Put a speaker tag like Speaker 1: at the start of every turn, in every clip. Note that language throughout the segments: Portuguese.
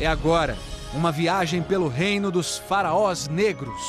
Speaker 1: É agora, uma viagem pelo reino dos faraós negros.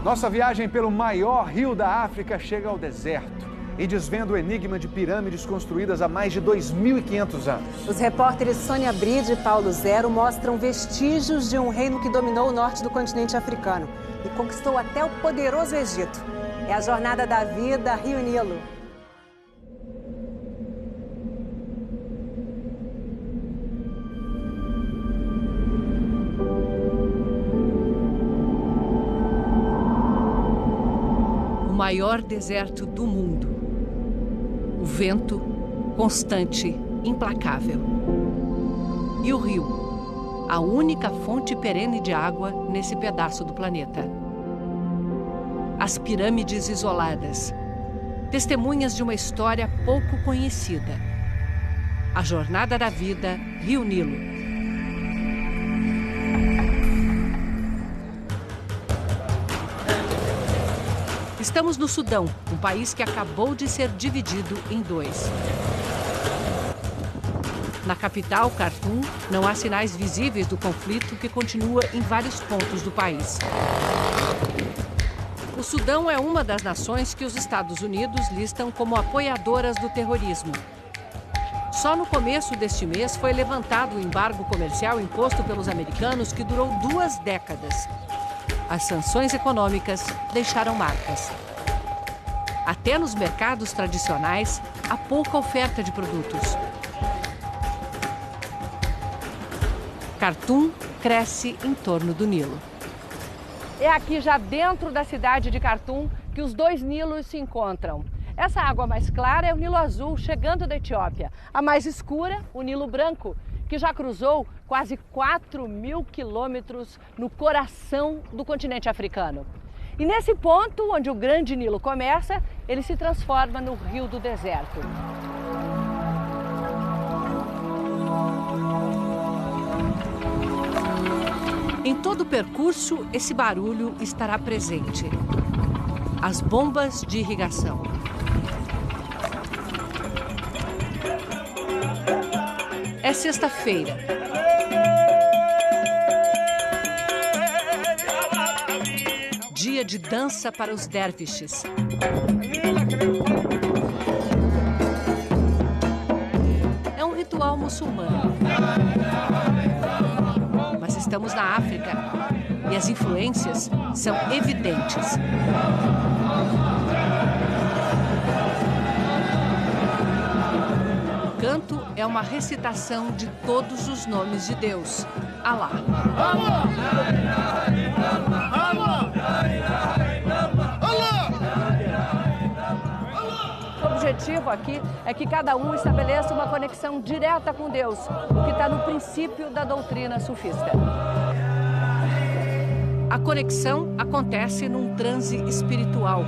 Speaker 1: Nossa viagem pelo maior rio da África chega ao deserto e desvenda o enigma de pirâmides construídas há mais de 2.500 anos.
Speaker 2: Os repórteres Sônia Bride e Paulo Zero mostram vestígios de um reino que dominou o norte do continente africano e conquistou até o poderoso Egito. É a jornada da vida, Rio Nilo.
Speaker 3: O maior deserto do mundo. O vento constante, implacável. E o rio, a única fonte perene de água nesse pedaço do planeta. As pirâmides isoladas, testemunhas de uma história pouco conhecida. A jornada da vida, Rio Nilo. Estamos no Sudão, um país que acabou de ser dividido em dois. Na capital, Khartoum, não há sinais visíveis do conflito que continua em vários pontos do país. O Sudão é uma das nações que os Estados Unidos listam como apoiadoras do terrorismo. Só no começo deste mês foi levantado o embargo comercial imposto pelos americanos que durou 2 décadas. As sanções econômicas deixaram marcas. Até nos mercados tradicionais, há pouca oferta de produtos. Khartoum cresce em torno do Nilo. É aqui, já dentro da cidade de Khartoum, que os 2 Nilos se encontram. Essa água mais clara é o Nilo Azul, chegando da Etiópia. A mais escura, o Nilo Branco, que já cruzou quase 4.000 quilômetros no coração do continente africano. E nesse ponto, onde o Grande Nilo começa, ele se transforma no Rio do Deserto. Em todo o percurso, esse barulho estará presente. As bombas de irrigação. É sexta-feira. Dia de dança para os derviches. É um ritual muçulmano. Mas estamos na África e as influências são evidentes. O canto é uma recitação de todos os nomes de Deus. Alá. O objetivo aqui é que cada um estabeleça uma conexão direta com Deus, o que está no princípio da doutrina sufista. A conexão acontece num transe espiritual.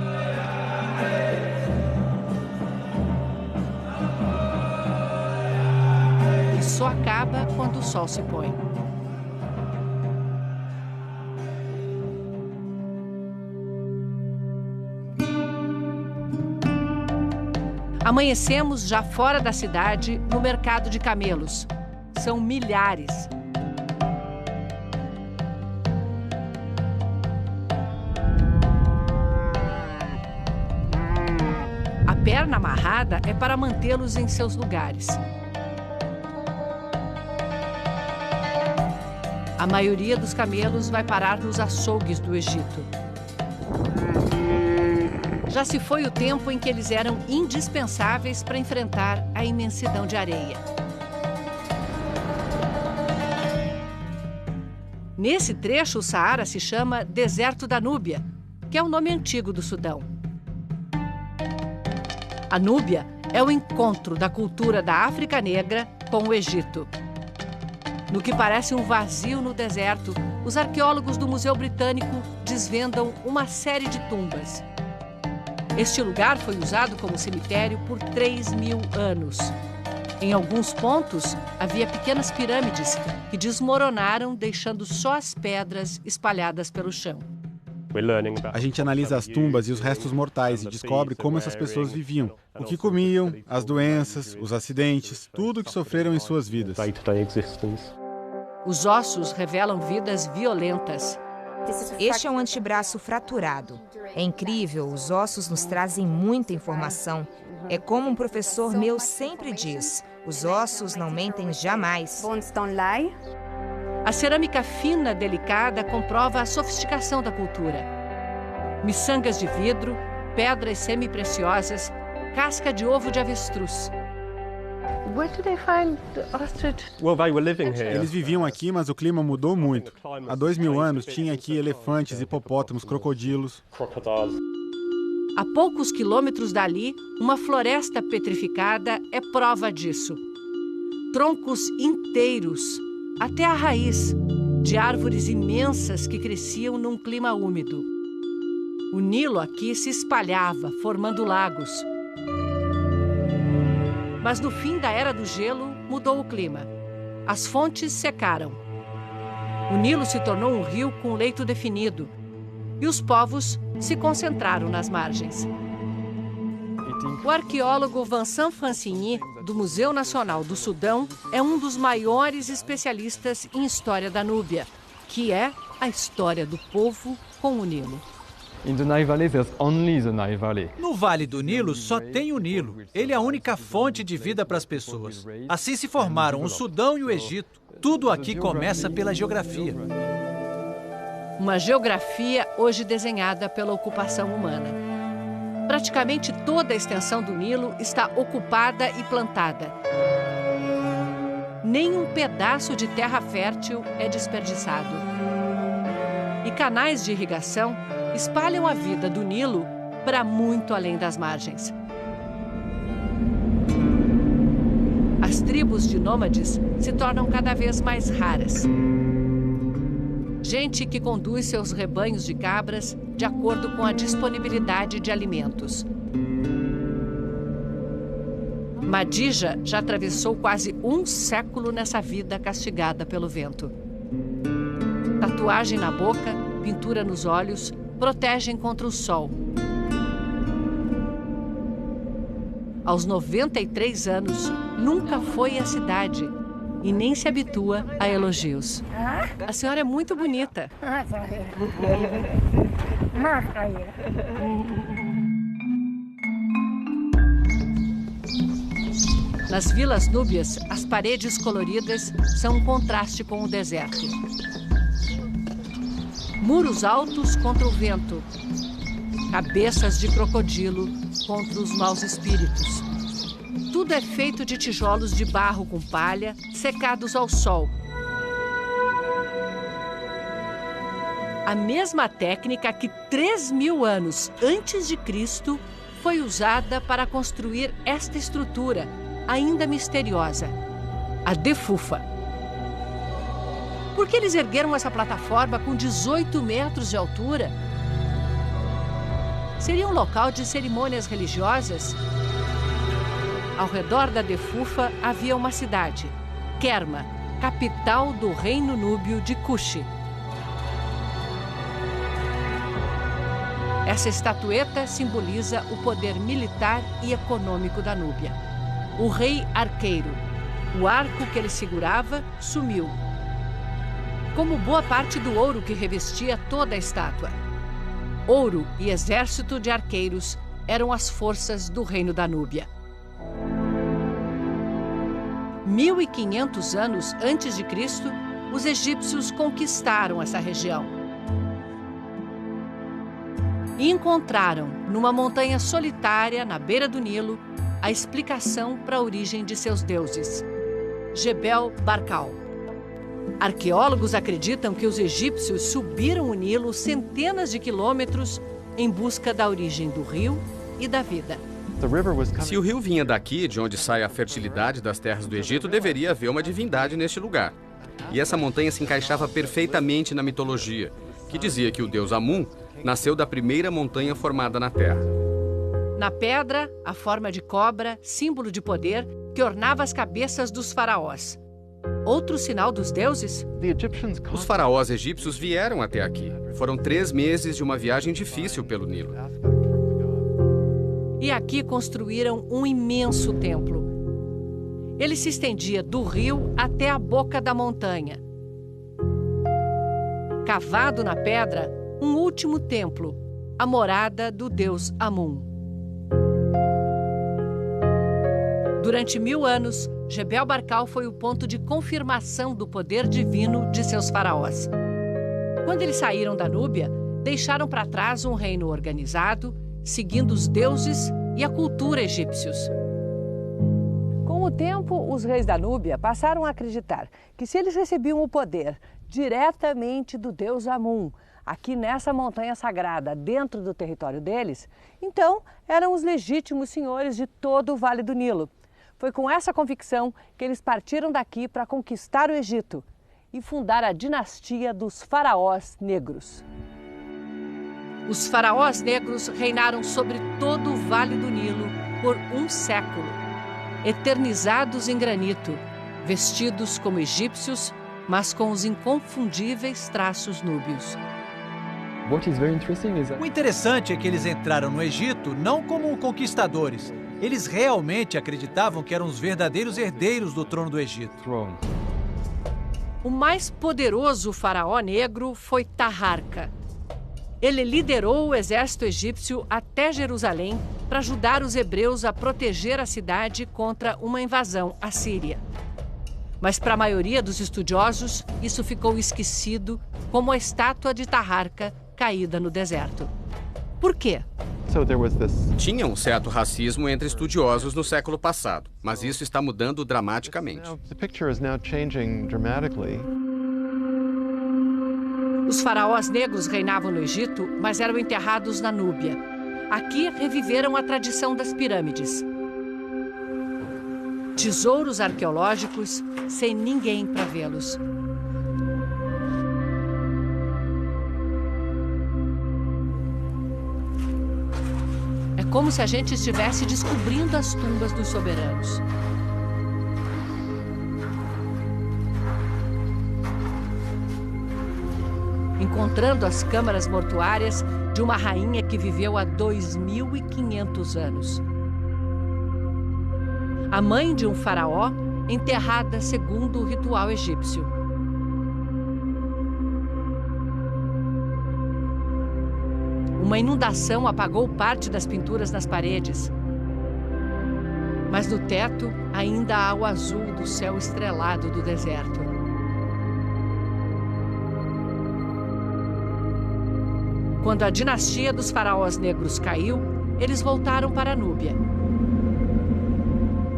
Speaker 3: E só acaba quando o sol se põe. Amanhecemos já fora da cidade, no mercado de camelos. São milhares. A perna amarrada é para mantê-los em seus lugares. A maioria dos camelos vai parar nos açougues do Egito. Já se foi o tempo em que eles eram indispensáveis para enfrentar a imensidão de areia. Nesse trecho, o Saara se chama Deserto da Núbia, que é o nome antigo do Sudão. A Núbia é o encontro da cultura da África Negra com o Egito. No que parece um vazio no deserto, os arqueólogos do Museu Britânico desvendam uma série de tumbas. Este lugar foi usado como cemitério por 3.000 anos. Em alguns pontos, havia pequenas pirâmides que desmoronaram, deixando só as pedras espalhadas pelo chão.
Speaker 4: A gente analisa as tumbas e os restos mortais e descobre como essas pessoas viviam, o que comiam, as doenças, os acidentes, tudo o que sofreram em suas vidas.
Speaker 3: Os ossos revelam vidas violentas.
Speaker 5: Este é um antebraço fraturado. É incrível, os ossos nos trazem muita informação. É como um professor meu sempre diz, os ossos não mentem jamais.
Speaker 3: A cerâmica fina, delicada, comprova a sofisticação da cultura. Miçangas de vidro, pedras semi-preciosas, casca de ovo de avestruz.
Speaker 4: Eles viviam aqui, mas o clima mudou muito. Há 2000 anos tinha aqui elefantes, hipopótamos, crocodilos.
Speaker 3: A poucos quilômetros dali, uma floresta petrificada é prova disso. Troncos inteiros, até a raiz, de árvores imensas que cresciam num clima úmido. O Nilo aqui se espalhava, formando lagos. Mas no fim da Era do Gelo, mudou o clima. As fontes secaram. O Nilo se tornou um rio com leito definido. E os povos se concentraram nas margens. O arqueólogo Vincent Francini, do Museu Nacional do Sudão, é um dos maiores especialistas em história da Núbia, que é a história do povo com o Nilo.
Speaker 6: No Vale do Nilo só tem o Nilo. Ele é a única fonte de vida para as pessoas. Assim se formaram o Sudão e o Egito. Tudo aqui começa pela geografia.
Speaker 3: Uma geografia hoje desenhada pela ocupação humana. Praticamente toda a extensão do Nilo está ocupada e plantada. Nem um pedaço de terra fértil é desperdiçado. E canais de irrigação espalham a vida do Nilo para muito além das margens. As tribos de nômades se tornam cada vez mais raras. Gente que conduz seus rebanhos de cabras de acordo com a disponibilidade de alimentos. Madija já atravessou quase um século nessa vida castigada pelo vento. Tatuagem na boca, pintura nos olhos, protegem contra o sol. Aos 93 anos, nunca foi à cidade e nem se habitua a elogios. A senhora é muito bonita. Nas vilas núbias, as paredes coloridas são um contraste com o deserto. Muros altos contra o vento. Cabeças de crocodilo contra os maus espíritos. Tudo é feito de tijolos de barro com palha, secados ao sol. A mesma técnica que 3.000 anos antes de Cristo foi usada para construir esta estrutura, ainda misteriosa, a Defufa. Por que eles ergueram essa plataforma com 18 metros de altura? Seria um local de cerimônias religiosas? Ao redor da Defufa havia uma cidade, Kerma, capital do reino núbio de Kushi. Essa estatueta simboliza o poder militar e econômico da Núbia. O rei arqueiro, o arco que ele segurava, sumiu. Como boa parte do ouro que revestia toda a estátua. Ouro e exército de arqueiros eram as forças do reino da Núbia. 1500 anos antes de Cristo, os egípcios conquistaram essa região. E encontraram, numa montanha solitária, na beira do Nilo, a explicação para a origem de seus deuses, Jebel Barkal. Arqueólogos acreditam que os egípcios subiram o Nilo centenas de quilômetros em busca da origem do rio e da vida.
Speaker 7: Se o rio vinha daqui, de onde sai a fertilidade das terras do Egito, deveria haver uma divindade neste lugar. E essa montanha se encaixava perfeitamente na mitologia, que dizia que o deus Amun nasceu da primeira montanha formada na Terra.
Speaker 3: Na pedra, a forma de cobra, símbolo de poder, que ornava as cabeças dos faraós. Outro sinal dos deuses?
Speaker 7: Os faraós egípcios vieram até aqui. Foram 3 meses de uma viagem difícil pelo Nilo.
Speaker 3: E aqui construíram um imenso templo. Ele se estendia do rio até a boca da montanha. Cavado na pedra, um último templo, a morada do deus Amun. Durante 1000 anos, Jebel Barkal foi o ponto de confirmação do poder divino de seus faraós. Quando eles saíram da Núbia, deixaram para trás um reino organizado, seguindo os deuses e a cultura egípcios.
Speaker 8: Com o tempo, os reis da Núbia passaram a acreditar que se eles recebiam o poder diretamente do deus Amun, aqui nessa montanha sagrada, dentro do território deles, então eram os legítimos senhores de todo o Vale do Nilo. Foi com essa convicção que eles partiram daqui para conquistar o Egito e fundar a dinastia dos faraós negros.
Speaker 3: Os faraós negros reinaram sobre todo o Vale do Nilo por 1 século, eternizados em granito, vestidos como egípcios, mas com os inconfundíveis traços núbios.
Speaker 6: O interessante é que eles entraram no Egito não como conquistadores. Eles realmente acreditavam que eram os verdadeiros herdeiros do trono do Egito.
Speaker 3: O mais poderoso faraó negro foi Taharka. Ele liderou o exército egípcio até Jerusalém para ajudar os hebreus a proteger a cidade contra uma invasão assíria. Mas para a maioria dos estudiosos, isso ficou esquecido, como a estátua de Taharka caída no deserto. Por quê?
Speaker 7: Tinha um certo racismo entre estudiosos no século passado, mas isso está mudando dramaticamente.
Speaker 3: Os faraós negros reinavam no Egito, mas eram enterrados na Núbia. Aqui reviveram a tradição das pirâmides. Tesouros arqueológicos sem ninguém para vê-los. É como se a gente estivesse descobrindo as tumbas dos soberanos. Encontrando as câmaras mortuárias de uma rainha que viveu há 2500 anos. A mãe de um faraó enterrada segundo o ritual egípcio. Uma inundação apagou parte das pinturas nas paredes. Mas no teto ainda há o azul do céu estrelado do deserto. Quando a dinastia dos faraós negros caiu, eles voltaram para a Núbia.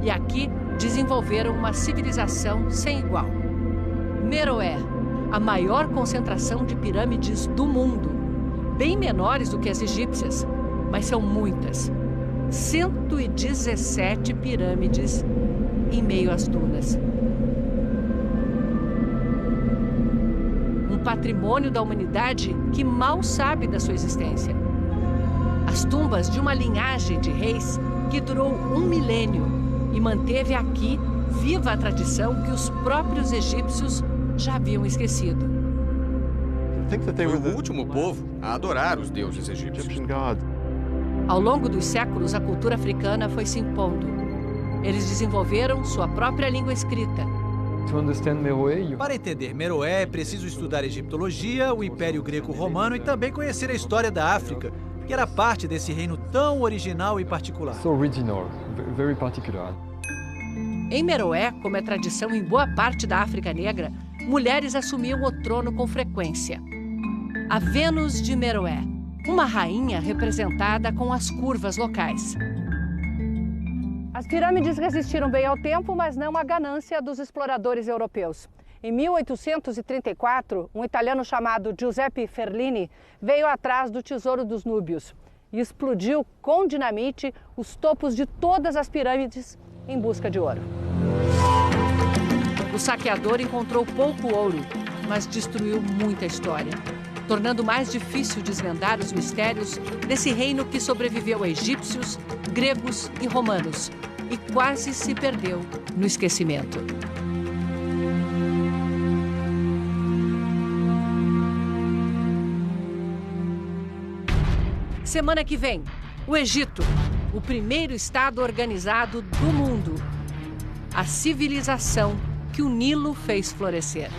Speaker 3: E aqui desenvolveram uma civilização sem igual. Meroé, a maior concentração de pirâmides do mundo. Bem menores do que as egípcias, mas são muitas. 117 pirâmides em meio às dunas. Um patrimônio da humanidade que mal sabe da sua existência. As tumbas de uma linhagem de reis que durou 1 milênio e manteve aqui viva a tradição que os próprios egípcios já haviam esquecido.
Speaker 7: Foi o último povo a adorar os deuses egípcios.
Speaker 3: Ao longo dos séculos, a cultura africana foi se impondo. Eles desenvolveram sua própria língua escrita.
Speaker 6: Para entender Meroé, é preciso estudar egiptologia, o Império Greco-Romano e também conhecer a história da África, que era parte desse reino tão original e particular.
Speaker 3: Em Meroé, como é tradição em boa parte da África Negra, mulheres assumiam o trono com frequência. A Vênus de Meroé, uma rainha representada com as curvas locais.
Speaker 8: As pirâmides resistiram bem ao tempo, mas não à ganância dos exploradores europeus. Em 1834, um italiano chamado Giuseppe Ferlini veio atrás do tesouro dos núbios e explodiu com dinamite os topos de todas as pirâmides em busca de ouro.
Speaker 3: O saqueador encontrou pouco ouro, mas destruiu muita história, tornando mais difícil desvendar os mistérios desse reino que sobreviveu a egípcios, gregos e romanos e quase se perdeu no esquecimento. Semana que vem, o Egito, o primeiro estado organizado do mundo. A civilização que o Nilo fez florescer.